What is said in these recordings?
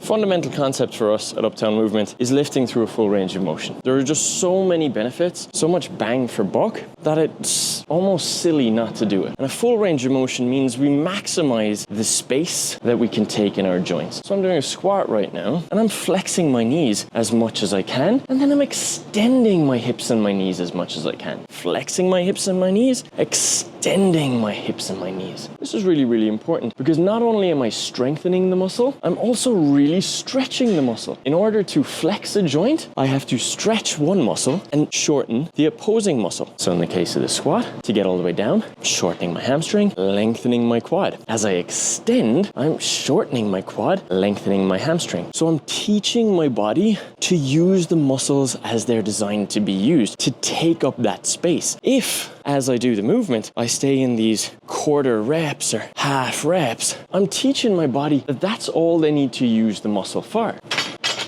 fundamental concept for us at Uptown Movement is lifting through a full range of motion. There are just so many benefits, so much bang for buck, that it's almost silly not to do it. And a full range of motion means we maximize the space that we can take in our joints. So I'm doing a squat right now, and I'm flexing my knees as much as I can, and then I'm extending my hips and my knees as much as I can. Flexing my hips and my knees, extending my hips and my knees. This is really, really important because not only am I strengthening the muscle, I'm also really stretching the muscle. In order to flex a joint, I have to stretch one muscle and shorten the opposing muscle. So in the case of the squat, to get all the way down, shortening my hamstring, lengthening my quad. As I extend, I'm shortening my quad, lengthening my hamstring. So I'm teaching my body to use the muscles as they're designed to be used, to take up that space. If, as I do the movement, I stay in these quarter reps or half reps, I'm teaching my body that that's all they need to use the muscle for.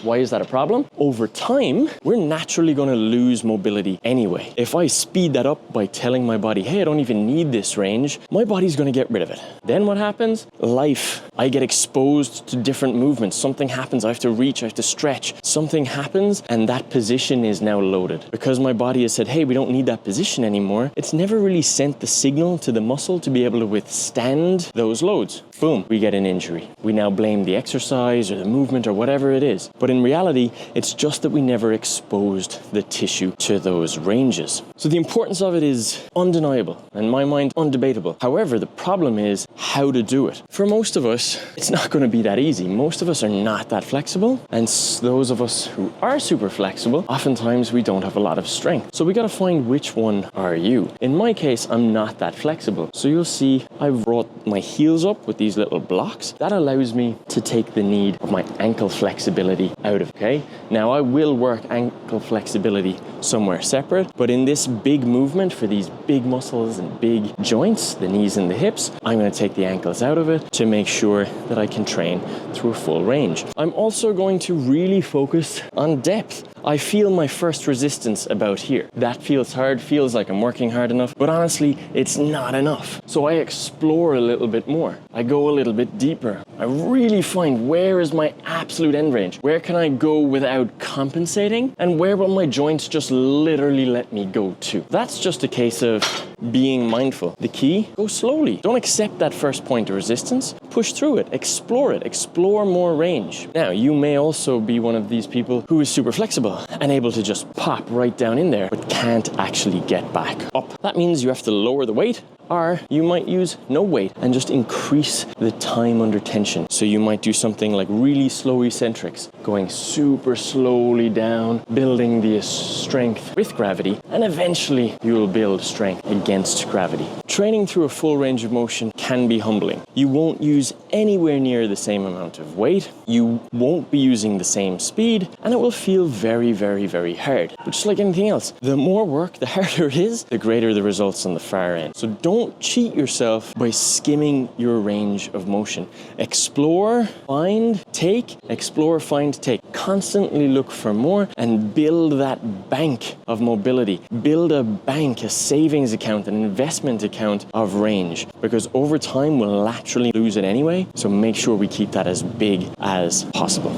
Why is that a problem? Over time, we're naturally going to lose mobility anyway. If I speed that up by telling my body, hey, I don't even need this range, my body's going to get rid of it. Then what happens? Life. I get exposed to different movements. Something happens. I have to reach. I have to stretch. Something happens, and that position is now loaded. Because my body has said, hey, we don't need that position anymore, it's never really sent the signal to the muscle to be able to withstand those loads. Boom, we get an injury. We now blame the exercise or the movement or whatever it is. But in reality, it's just that we never exposed the tissue to those ranges. So the importance of it is undeniable, and in my mind, undebatable. However, the problem is how to do it. For most of us, it's not going to be that easy. Most of us are not that flexible, and those of us who are super flexible, oftentimes we don't have a lot of strength. So we got to find which one are you. In my case, I'm not that flexible. So you'll see I've brought my heels up with these little blocks. That allows me to take the need of my ankle flexibility out of, okay? Now I will work ankle flexibility somewhere separate, but in this big movement for these big muscles and big joints, the knees and the hips, I'm going to take the ankles out of it to make sure that I can train through a full range. I'm also going to really focus on depth. I feel my first resistance about here. That feels hard, feels like I'm working hard enough, but honestly, it's not enough. So I explore a little bit more. I go a little bit deeper. I really find where is my absolute end range? Where can I go without compensating? And where will my joints just literally let me go to? That's just a case of being mindful. The key, go slowly. Don't accept that first point of resistance. Push through it, explore more range. Now, you may also be one of these people who is super flexible and able to just pop right down in there, but can't actually get back up. That means you have to lower the weight, or you might use no weight and just increase the time under tension. So you might do something like really slow eccentrics, going super slowly down, building the strength with gravity, and eventually you will build strength against gravity. Training through a full range of motion can be humbling. You won't use anywhere near the same amount of weight, you won't be using the same speed, and it will feel very, very, very hard. But just like anything else, the more work, the harder it is, the greater the results on the far end. So don't cheat yourself by skimming your range of motion. Explore, find, take, explore, find, take. Constantly look for more and build that bank of mobility. Build a bank, a savings account, an investment account of range, because over time we'll naturally lose it anyway. So make sure we keep that as big as possible.